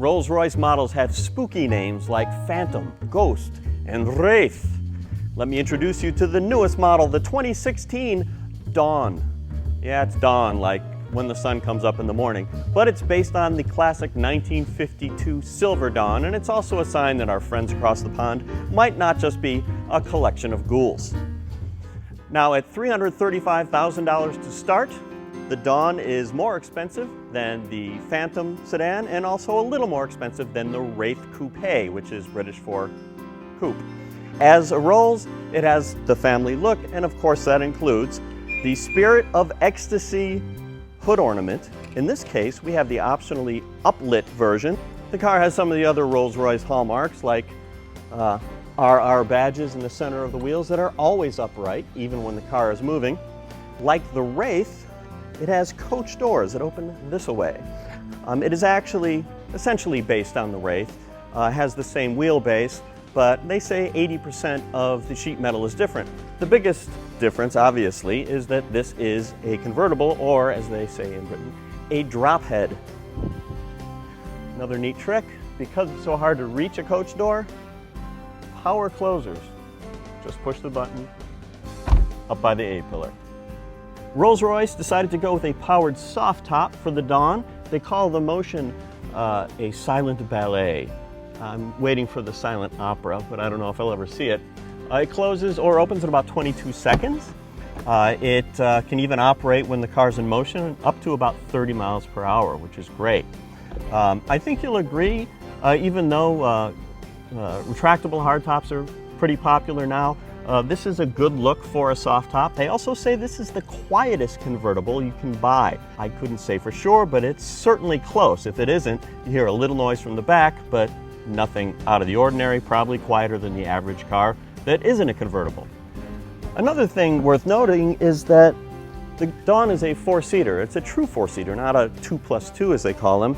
Rolls-Royce models have spooky names like Phantom, Ghost, and Wraith. Let me introduce you to the newest model, the 2016 Dawn. Yeah, it's dawn, like when the sun comes up in the morning, but it's based on the classic 1952 Silver Dawn, and it's also a sign that our friends across the pond might not just be a collection of ghouls. Now, at $335,000 to start, the Dawn is more expensive than the Phantom sedan and also a little more expensive than the Wraith Coupe, which is British for coupe. As a Rolls, it has the family look, and of course that includes the Spirit of Ecstasy hood ornament. In this case, we have the optionally uplit version. The car has some of the other Rolls-Royce hallmarks like RR badges in the center of the wheels that are always upright, even when the car is moving. Like the Wraith, it has coach doors that open this way. It is actually essentially based on the Wraith, has the same wheelbase, but they say 80% of the sheet metal is different. The biggest difference, obviously, is that this is a convertible, or as they say in Britain, a drop head. Another neat trick, because it's so hard to reach a coach door, power closers. Just push the button up by the A-pillar. Rolls-Royce decided to go with a powered soft top for the Dawn. They call the motion a silent ballet. I'm waiting for the silent opera, but I don't know if I'll ever see it. It closes or opens in about 22 seconds. It can even operate when the car's in motion up to about 30 miles per hour, which is great. I think you'll agree, even though retractable hardtops are pretty popular now, this is a good look for a soft top. They also say this is the quietest convertible you can buy. I couldn't say for sure, but it's certainly close. If it isn't, you hear a little noise from the back, but nothing out of the ordinary, probably quieter than the average car that isn't a convertible. Another thing worth noting is that the Dawn is a four-seater. It's a true four-seater, not a 2+2 as they call them.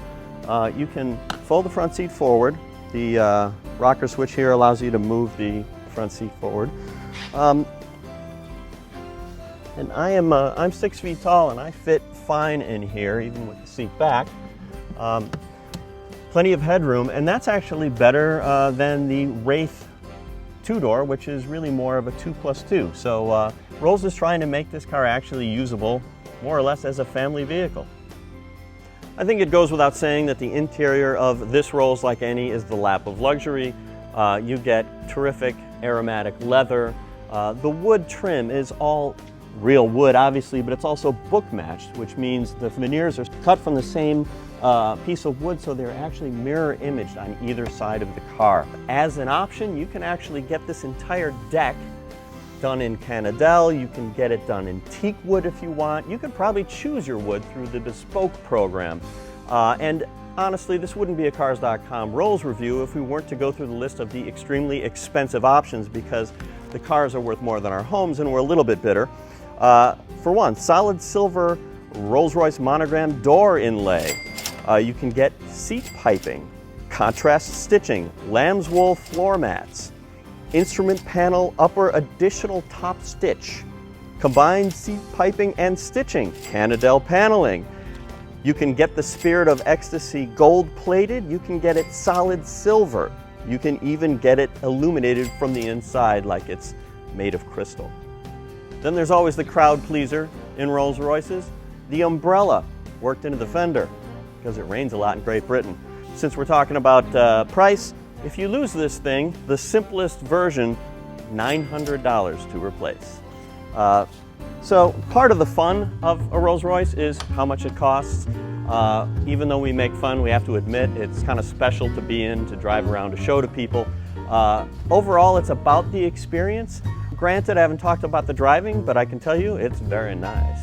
You can fold the front seat forward. The rocker switch here allows you to move the front seat forward. And I'm 6 feet tall and I fit fine in here, even with the seat back. Plenty of headroom, and that's actually better than the Wraith two-door, which is really more of a 2+2. So Rolls is trying to make this car actually usable, more or less as a family vehicle. I think it goes without saying that the interior of this Rolls, like any, is the lap of luxury. You get terrific aromatic leather. The wood trim is all real wood, obviously, but it's also book matched, which means the veneers are cut from the same piece of wood, so they're actually mirror imaged on either side of the car. As an option, you can actually get this entire deck done in Canadell. You can get it done in teak wood if you want. You could probably choose your wood through the bespoke program. And honestly, this wouldn't be a Cars.com Rolls review if we weren't to go through the list of the extremely expensive options, because the cars are worth more than our homes and we're a little bit bitter. For one, solid silver Rolls-Royce monogram door inlay. You can get seat piping, contrast stitching, lamb's wool floor mats, instrument panel upper additional top stitch, combined seat piping and stitching, Canadell paneling. You can get the Spirit of Ecstasy gold plated. You can get it solid silver. You can even get it illuminated from the inside like it's made of crystal. Then there's always the crowd pleaser in Rolls-Royces, the umbrella worked into the fender, because it rains a lot in Great Britain. Since we're talking about price, if you lose this thing, the simplest version, $900 to replace. So part of the fun of a Rolls-Royce is how much it costs. Even though we make fun, we have to admit it's kind of special to be in, to drive around, to show to people. Overall, it's about the experience. Granted, I haven't talked about the driving, but I can tell you it's very nice.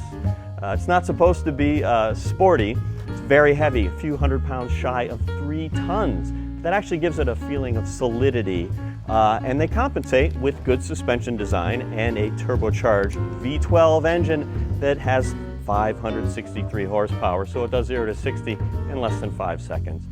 It's not supposed to be sporty. It's very heavy, a few hundred pounds shy of 3 tons. That actually gives it a feeling of solidity. And they compensate with good suspension design and a turbocharged V12 engine that has 563 horsepower, so it does 0 to 60 in less than 5 seconds.